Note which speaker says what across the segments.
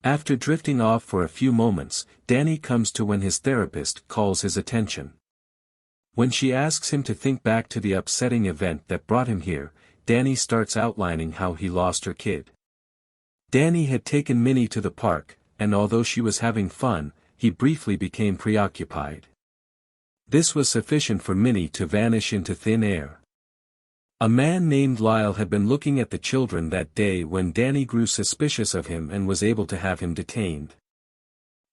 Speaker 1: After drifting off for a few moments, Danny comes to when his therapist calls his attention. When she asks him to think back to the upsetting event that brought him here, Danny starts outlining how he lost her kid. Danny had taken Minnie to the park, and although she was having fun, he briefly became preoccupied. This was sufficient for Minnie to vanish into thin air. A man named Lyle had been looking at the children that day when Danny grew suspicious of him and was able to have him detained.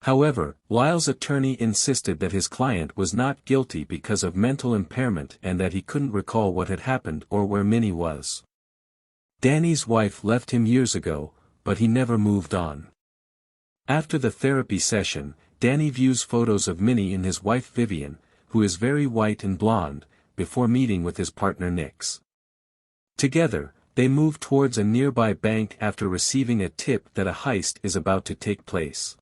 Speaker 1: However, Lyle's attorney insisted that his client was not guilty because of mental impairment and that he couldn't recall what had happened or where Minnie was. Danny's wife left him years ago, but he never moved on. After the therapy session, Danny views photos of Minnie and his wife Vivian, who is very white and blonde, before meeting with his partner Nix. Together, they move towards a nearby bank after receiving a tip that a heist is about to take place.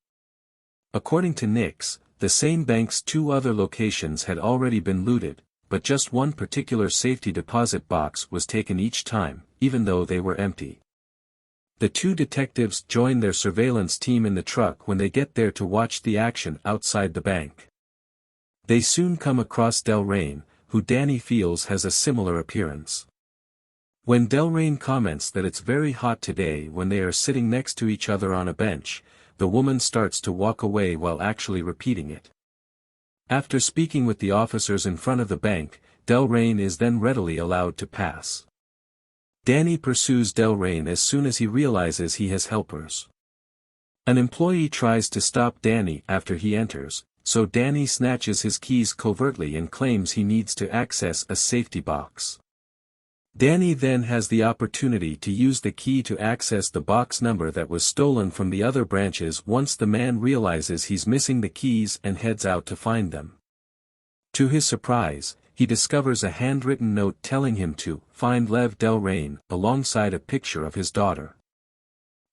Speaker 1: According to Nix, the same bank's 2 other locations had already been looted, but just one particular safety deposit box was taken each time, even though they were empty. The 2 detectives join their surveillance team in the truck when they get there to watch the action outside the bank. They soon come across Delrain, who Danny feels has a similar appearance. When Delrain comments that it's very hot today when they are sitting next to each other on a bench, the woman starts to walk away while actually repeating it. After speaking with the officers in front of the bank, Delrain is then readily allowed to pass. Danny pursues Delrain as soon as he realizes he has helpers. An employee tries to stop Danny after he enters, so Danny snatches his keys covertly and claims he needs to access a safety box. Danny then has the opportunity to use the key to access the box number that was stolen from the other branches once the man realizes he's missing the keys and heads out to find them. To his surprise, he discovers a handwritten note telling him to find Lev Delrain alongside a picture of his daughter.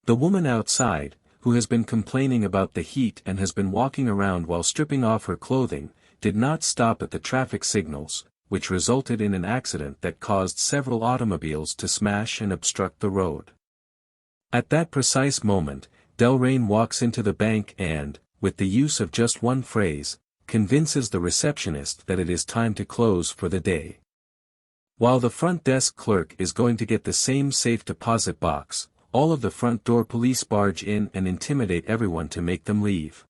Speaker 1: The woman outside, who has been complaining about the heat and has been walking around while stripping off her clothing, did not stop at the traffic signals, which resulted in an accident that caused several automobiles to smash and obstruct the road. At that precise moment, Delrain walks into the bank and, with the use of just one phrase, convinces the receptionist that it is time to close for the day. While the front desk clerk is going to get the same safe deposit box, all of the front door police barge in and intimidate everyone to make them leave.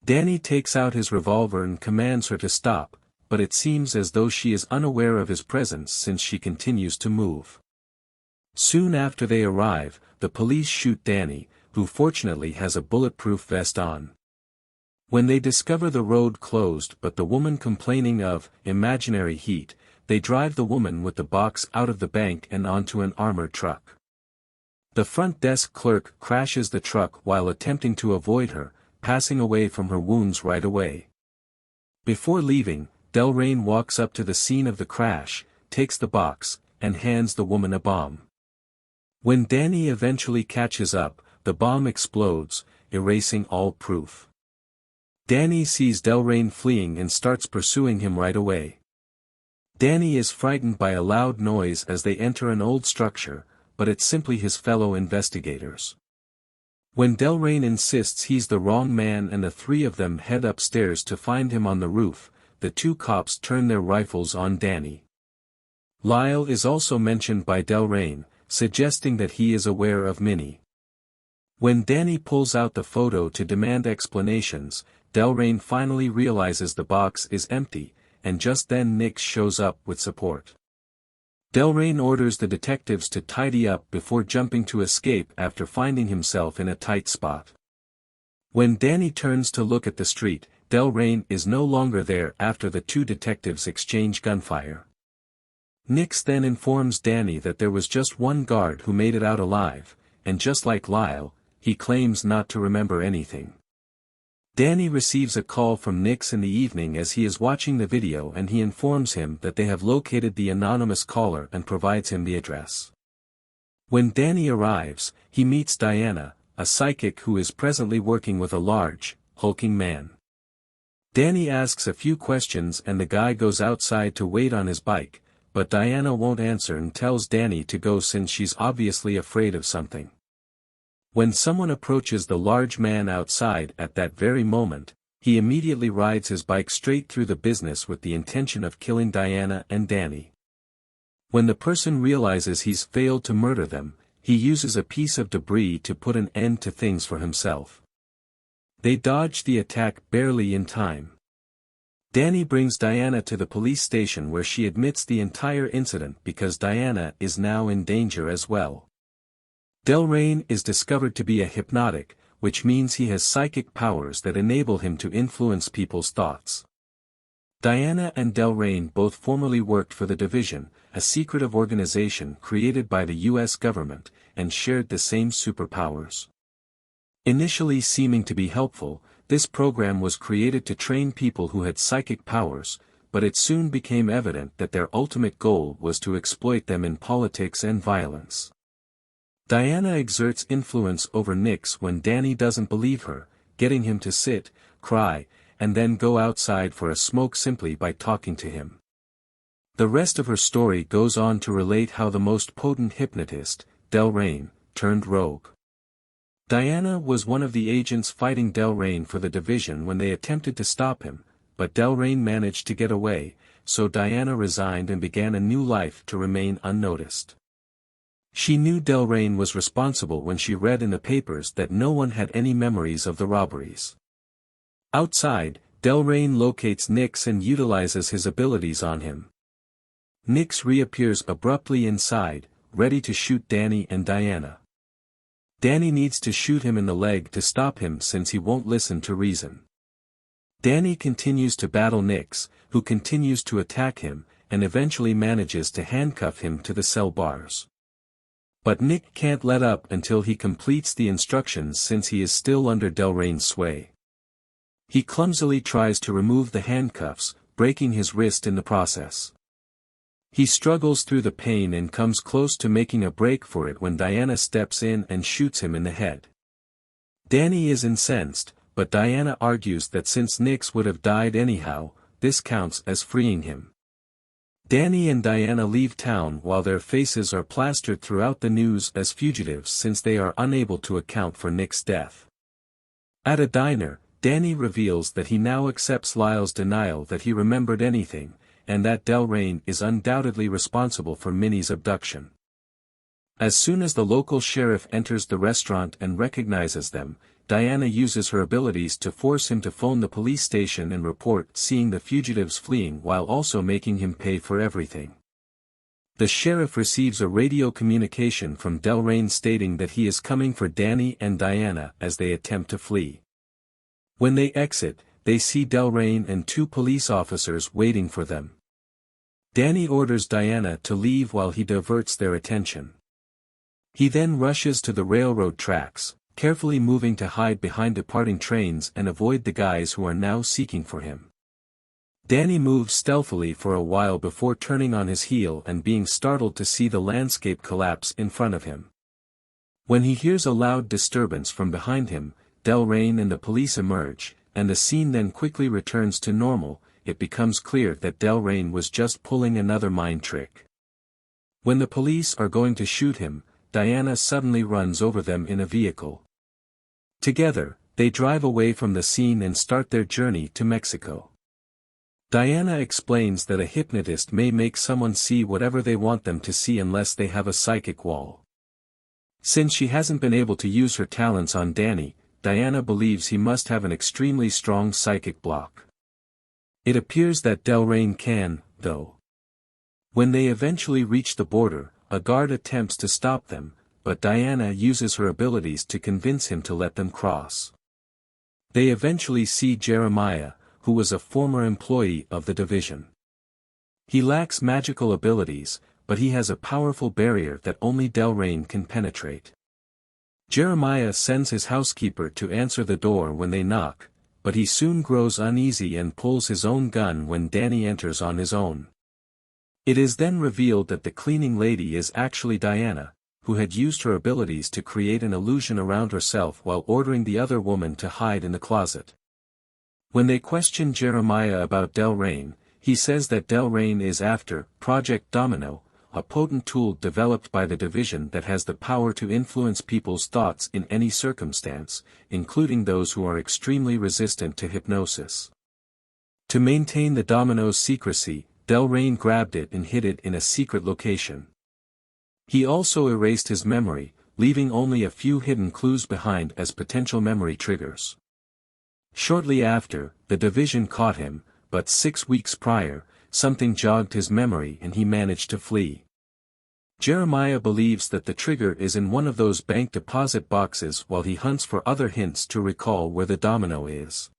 Speaker 1: Danny takes out his revolver and commands her to stop, but it seems as though she is unaware of his presence since she continues to move. Soon after they arrive, the police shoot Danny, who fortunately has a bulletproof vest on. When they discover the road closed but the woman complaining of imaginary heat, they drive the woman with the box out of the bank and onto an armored truck. The front desk clerk crashes the truck while attempting to avoid her, passing away from her wounds right away. Before leaving, Delrain walks up to the scene of the crash, takes the box, and hands the woman a bomb. When Danny eventually catches up, the bomb explodes, erasing all proof. Danny sees Delrain fleeing and starts pursuing him right away. Danny is frightened by a loud noise as they enter an old structure, but it's simply his fellow investigators. When Delrain insists he's the wrong man and the 3 of them head upstairs to find him on the roof, the 2 cops turn their rifles on Danny. Lyle is also mentioned by Delrain, suggesting that he is aware of Minnie. When Danny pulls out the photo to demand explanations, Delrain finally realizes the box is empty, and just then Nix shows up with support. Delrain orders the detectives to tidy up before jumping to escape after finding himself in a tight spot. When Danny turns to look at the street, Delrain is no longer there after the 2 detectives exchange gunfire. Nix then informs Danny that there was just one guard who made it out alive, and just like Lyle, he claims not to remember anything. Danny receives a call from Nix in the evening as he is watching the video and he informs him that they have located the anonymous caller and provides him the address. When Danny arrives, he meets Diana, a psychic who is presently working with a large, hulking man. Danny asks a few questions and the guy goes outside to wait on his bike, but Diana won't answer and tells Danny to go since she's obviously afraid of something. When someone approaches the large man outside at that very moment, he immediately rides his bike straight through the business with the intention of killing Diana and Danny. When the person realizes he's failed to murder them, he uses a piece of debris to put an end to things for himself. They dodge the attack barely in time. Danny brings Diana to the police station where she admits the entire incident because Diana is now in danger as well. Delrain is discovered to be a hypnotic, which means he has psychic powers that enable him to influence people's thoughts. Diana and Delrain both formerly worked for the Division, a secretive organization created by the US government, and shared the same superpowers. Initially seeming to be helpful, this program was created to train people who had psychic powers, but it soon became evident that their ultimate goal was to exploit them in politics and violence. Diana exerts influence over Nix when Danny doesn't believe her, getting him to sit, cry, and then go outside for a smoke simply by talking to him. The rest of her story goes on to relate how the most potent hypnotist, Delrain, turned rogue. Diana was one of the agents fighting Delrain for the Division when they attempted to stop him, but Delrain managed to get away, so Diana resigned and began a new life to remain unnoticed. She knew Delrain was responsible when she read in the papers that no one had any memories of the robberies. Outside, Delrain locates Nix and utilizes his abilities on him. Nix reappears abruptly inside, ready to shoot Danny and Diana. Danny needs to shoot him in the leg to stop him since he won't listen to reason. Danny continues to battle Nix, who continues to attack him, and eventually manages to handcuff him to the cell bars. But Nick can't let up until he completes the instructions since he is still under Delrain's sway. He clumsily tries to remove the handcuffs, breaking his wrist in the process. He struggles through the pain and comes close to making a break for it when Diana steps in and shoots him in the head. Danny is incensed, but Diana argues that since Nix would have died anyhow, this counts as freeing him. Danny and Diana leave town while their faces are plastered throughout the news as fugitives since they are unable to account for Nick's death. At a diner, Danny reveals that he now accepts Lyle's denial that he remembered anything, and that Delrain is undoubtedly responsible for Minnie's abduction. As soon as the local sheriff enters the restaurant and recognizes them, Diana uses her abilities to force him to phone the police station and report seeing the fugitives fleeing while also making him pay for everything. The sheriff receives a radio communication from Delrain stating that he is coming for Danny and Diana as they attempt to flee. When they exit, they see Delrain and two police officers waiting for them. Danny orders Diana to leave while he diverts their attention. He then rushes to the railroad tracks, carefully moving to hide behind departing trains and avoid the guys who are now seeking for him. Danny moves stealthily for a while before turning on his heel and being startled to see the landscape collapse in front of him. When he hears a loud disturbance from behind him, Delrain and the police emerge, and the scene then quickly returns to normal. It becomes clear that Delrain was just pulling another mind trick. When the police are going to shoot him, Diana suddenly runs over them in a vehicle. Together, they drive away from the scene and start their journey to Mexico. Diana explains that a hypnotist may make someone see whatever they want them to see unless they have a psychic wall. Since she hasn't been able to use her talents on Danny, Diana believes he must have an extremely strong psychic block. It appears that Delrain can, though. When they eventually reach the border, a guard attempts to stop them, but Diana uses her abilities to convince him to let them cross. They eventually see Jeremiah, who was a former employee of the Division. He lacks magical abilities, but he has a powerful barrier that only Delrain can penetrate. Jeremiah sends his housekeeper to answer the door when they knock, but he soon grows uneasy and pulls his own gun when Danny enters on his own. It is then revealed that the cleaning lady is actually Diana, who had used her abilities to create an illusion around herself while ordering the other woman to hide in the closet. When they question Jeremiah about Delrain, he says that Delrain is after Project Domino, a potent tool developed by the division that has the power to influence people's thoughts in any circumstance, including those who are extremely resistant to hypnosis. To maintain the domino's secrecy, Delrain grabbed it and hid it in a secret location. He also erased his memory, leaving only a few hidden clues behind as potential memory triggers. Shortly after, the division caught him, but 6 weeks prior, something jogged his memory and he managed to flee. Jeremiah believes that the trigger is in one of those bank deposit boxes while he hunts for other hints to recall where the domino is.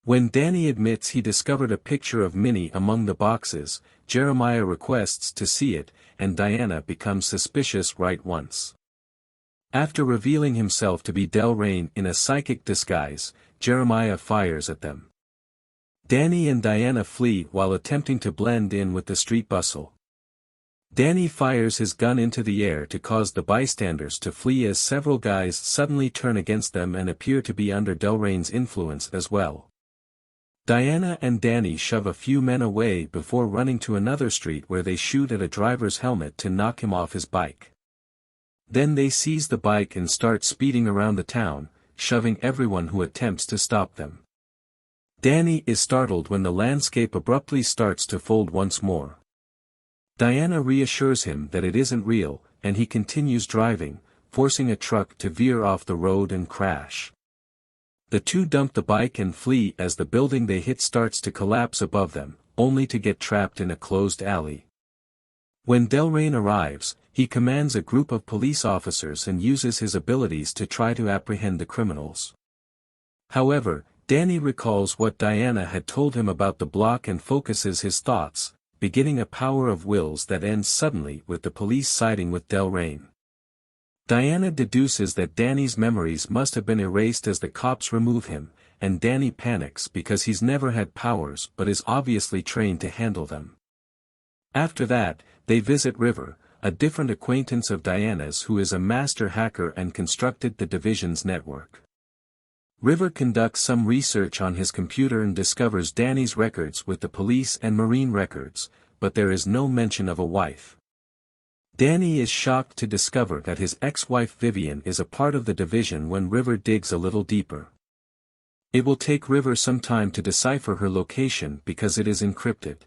Speaker 1: When Danny admits he discovered a picture of Minnie among the boxes, Jeremiah requests to see it, and Diana becomes suspicious right once. After revealing himself to be Delrain in a psychic disguise, Jeremiah fires at them. Danny and Diana flee while attempting to blend in with the street bustle. Danny fires his gun into the air to cause the bystanders to flee as several guys suddenly turn against them and appear to be under Delrain's influence as well. Diana and Danny shove a few men away before running to another street where they shoot at a driver's helmet to knock him off his bike. Then they seize the bike and start speeding around the town, shoving everyone who attempts to stop them. Danny is startled when the landscape abruptly starts to fold once more. Diana reassures him that it isn't real, and he continues driving, forcing a truck to veer off the road and crash. The two dump the bike and flee as the building they hit starts to collapse above them, only to get trapped in a closed alley. When Delrain arrives, he commands a group of police officers and uses his abilities to try to apprehend the criminals. However, Danny recalls what Diana had told him about the block and focuses his thoughts, beginning a power of wills that ends suddenly with the police siding with Delrain. Diana deduces that Danny's memories must have been erased as the cops remove him, and Danny panics because he's never had powers but is obviously trained to handle them. After that, they visit River, a different acquaintance of Diana's who is a master hacker and constructed the division's network. River conducts some research on his computer and discovers Danny's records with the police and Marine records, but there is no mention of a wife. Danny is shocked to discover that his ex-wife Vivian is a part of the division when River digs a little deeper. It will take River some time to decipher her location because it is encrypted.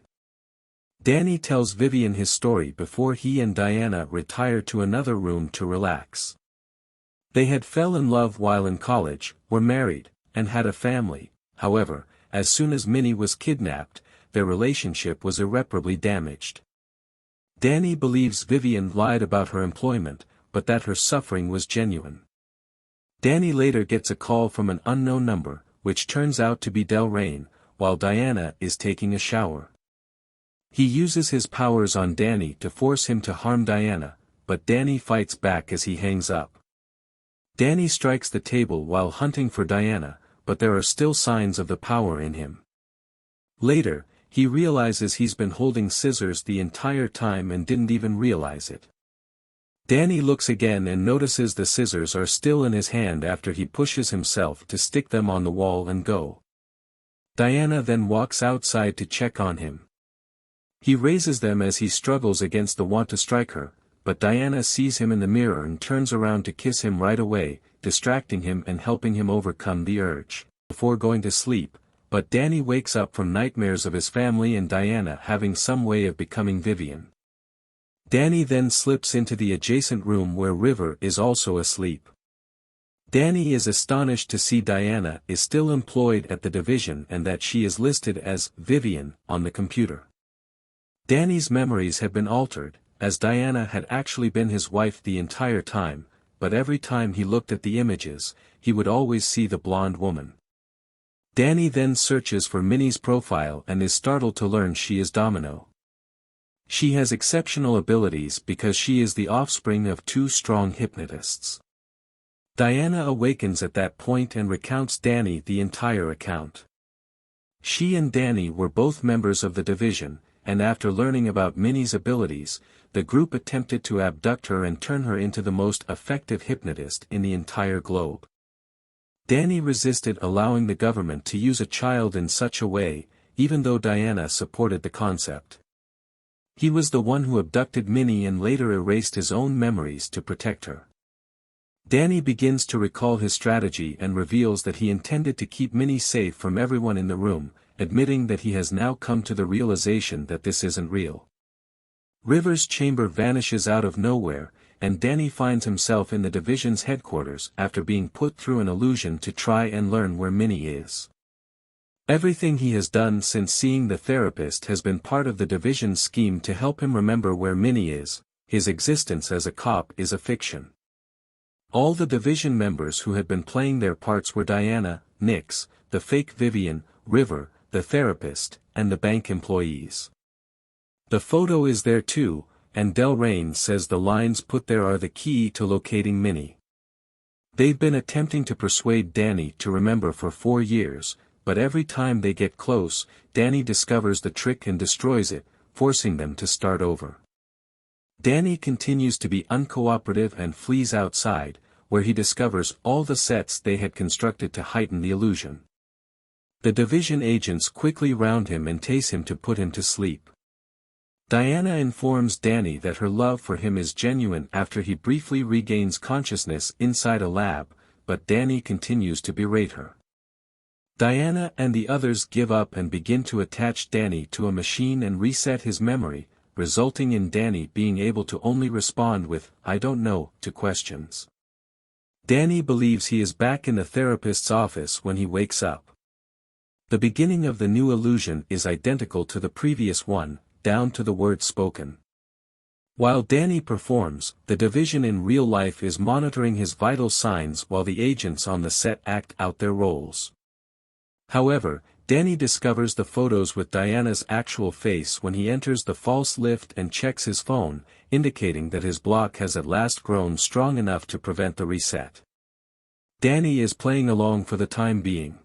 Speaker 1: Danny tells Vivian his story before he and Diana retire to another room to relax. They had fell in love while in college, were married, and had a family. However, as soon as Minnie was kidnapped, their relationship was irreparably damaged. Danny believes Vivian lied about her employment, but that her suffering was genuine. Danny later gets a call from an unknown number, which turns out to be Delrain, while Diana is taking a shower. He uses his powers on Danny to force him to harm Diana, but Danny fights back as he hangs up. Danny strikes the table while hunting for Diana, but there are still signs of the power in him. Later, he realizes he's been holding scissors the entire time and didn't even realize it. Danny looks again and notices the scissors are still in his hand after he pushes himself to stick them on the wall and go. Diana then walks outside to check on him. He raises them as he struggles against the want to strike her, but Diana sees him in the mirror and turns around to kiss him right away, distracting him and helping him overcome the urge. Before going to sleep, but Danny wakes up from nightmares of his family and Diana having some way of becoming Vivian. Danny then slips into the adjacent room where River is also asleep. Danny is astonished to see Diana is still employed at the division and that she is listed as Vivian on the computer. Danny's memories have been altered, as Diana had actually been his wife the entire time, but every time he looked at the images, he would always see the blonde woman. Danny then searches for Minnie's profile and is startled to learn she is Domino. She has exceptional abilities because she is the offspring of two strong hypnotists. Diana awakens at that point and recounts Danny the entire account. She and Danny were both members of the division, and after learning about Minnie's abilities, the group attempted to abduct her and turn her into the most effective hypnotist in the entire globe. Danny resisted allowing the government to use a child in such a way, even though Diana supported the concept. He was the one who abducted Minnie and later erased his own memories to protect her. Danny begins to recall his strategy and reveals that he intended to keep Minnie safe from everyone in the room, admitting that he has now come to the realization that this isn't real. River's chamber vanishes out of nowhere, and Danny finds himself in the division's headquarters after being put through an illusion to try and learn where Minnie is. Everything he has done since seeing the therapist has been part of the division's scheme to help him remember where Minnie is. His existence as a cop is a fiction. All the division members who had been playing their parts were Diana, Nix, the fake Vivian, River, the therapist, and the bank employees. The photo is there too, and Del Rey says the lines put there are the key to locating Minnie. They've been attempting to persuade Danny to remember for 4 years, but every time they get close, Danny discovers the trick and destroys it, forcing them to start over. Danny continues to be uncooperative and flees outside, where he discovers all the sets they had constructed to heighten the illusion. The division agents quickly round him and tase him to put him to sleep. Diana informs Danny that her love for him is genuine after he briefly regains consciousness inside a lab, but Danny continues to berate her. Diana and the others give up and begin to attach Danny to a machine and reset his memory, resulting in Danny being able to only respond with, "I don't know," to questions. Danny believes he is back in the therapist's office when he wakes up. The beginning of the new illusion is identical to the previous one, down to the words spoken. While Danny performs, the division in real life is monitoring his vital signs while the agents on the set act out their roles. However, Danny discovers the photos with Diana's actual face when he enters the false lift and checks his phone, indicating that his block has at last grown strong enough to prevent the reset. Danny is playing along for the time being.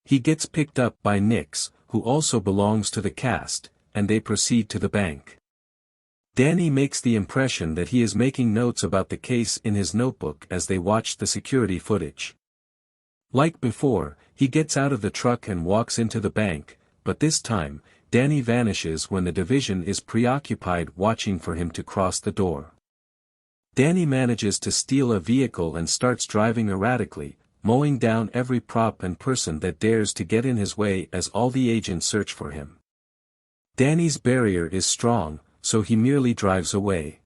Speaker 1: He gets picked up by Nix, who also belongs to the cast, and they proceed to the bank. Danny makes the impression that he is making notes about the case in his notebook as they watch the security footage. Like before, he gets out of the truck and walks into the bank, but this time, Danny vanishes when the division is preoccupied watching for him to cross the door. Danny manages to steal a vehicle and starts driving erratically, mowing down every prop and person that dares to get in his way as all the agents search for him. Danny's barrier is strong, so he merely drives away.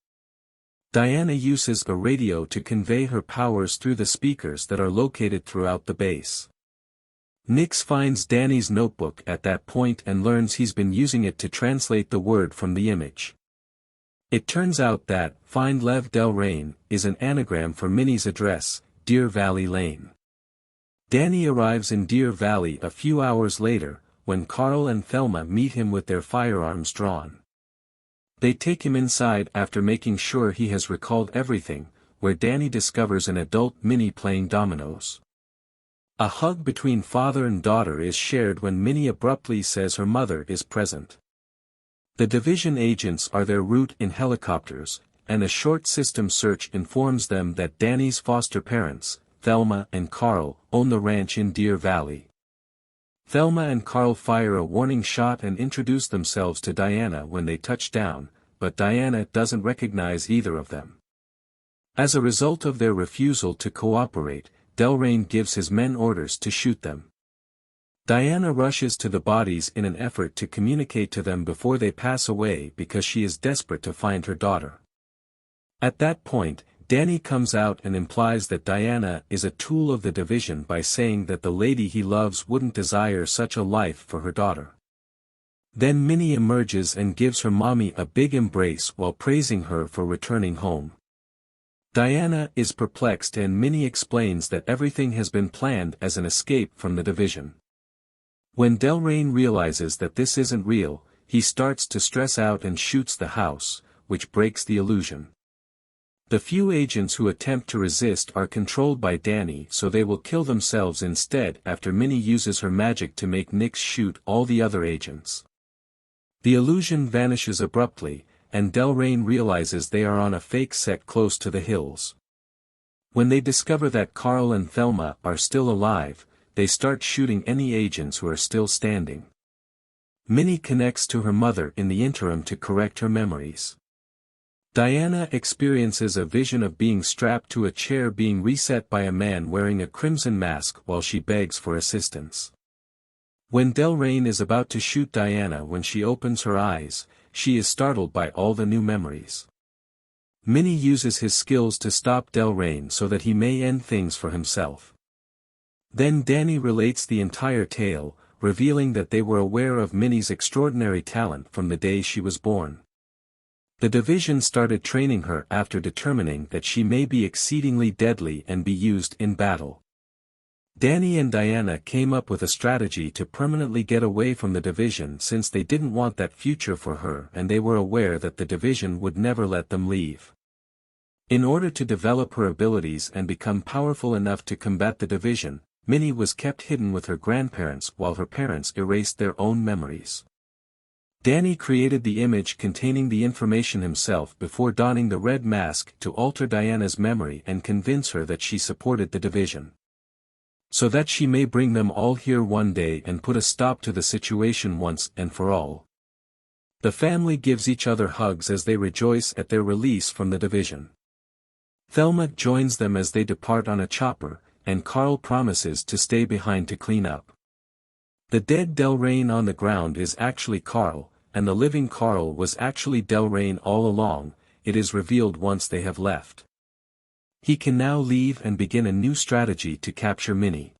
Speaker 1: Diana uses a radio to convey her powers through the speakers that are located throughout the base. Nix finds Danny's notebook at that point and learns he's been using it to translate the word from the image. It turns out that, Find Lev Del Rey, is an anagram for Minnie's address, Deer Valley Lane. Danny arrives in Deer Valley a few hours later, when Carl and Thelma meet him with their firearms drawn. They take him inside after making sure he has recalled everything, where Danny discovers an adult Minnie playing dominoes. A hug between father and daughter is shared when Minnie abruptly says her mother is present. The division agents are en route in helicopters, and a short system search informs them that Danny's foster parents, Thelma and Carl, own the ranch in Deer Valley. Thelma and Carl fire a warning shot and introduce themselves to Diana when they touch down, but Diana doesn't recognize either of them. As a result of their refusal to cooperate, Del Rey gives his men orders to shoot them. Diana rushes to the bodies in an effort to communicate to them before they pass away because she is desperate to find her daughter. At that point, Danny comes out and implies that Diana is a tool of the division by saying that the lady he loves wouldn't desire such a life for her daughter. Then Minnie emerges and gives her mommy a big embrace while praising her for returning home. Diana is perplexed and Minnie explains that everything has been planned as an escape from the division. When Del Rey realizes that this isn't real, he starts to stress out and shoots the house, which breaks the illusion. The few agents who attempt to resist are controlled by Danny, so they will kill themselves instead after Minnie uses her magic to make Nix shoot all the other agents. The illusion vanishes abruptly, and Del Rey realizes they are on a fake set close to the hills. When they discover that Carl and Thelma are still alive, they start shooting any agents who are still standing. Minnie connects to her mother in the interim to correct her memories. Diana experiences a vision of being strapped to a chair being reset by a man wearing a crimson mask while she begs for assistance. When Delrain is about to shoot Diana when she opens her eyes, she is startled by all the new memories. Minnie uses his skills to stop Delrain so that he may end things for himself. Then Danny relates the entire tale, revealing that they were aware of Minnie's extraordinary talent from the day she was born. The division started training her after determining that she may be exceedingly deadly and be used in battle. Danny and Diana came up with a strategy to permanently get away from the division since they didn't want that future for her and they were aware that the division would never let them leave. In order to develop her abilities and become powerful enough to combat the division, Minnie was kept hidden with her grandparents while her parents erased their own memories. Danny created the image containing the information himself before donning the red mask to alter Diana's memory and convince her that she supported the division. So that she may bring them all here one day and put a stop to the situation once and for all. The family gives each other hugs as they rejoice at their release from the division. Thelma joins them as they depart on a chopper, and Carl promises to stay behind to clean up. The dead Delrain on the ground is actually Carl, and the living Carl was actually Delrain all along, it is revealed once they have left. He can now leave and begin a new strategy to capture Minnie.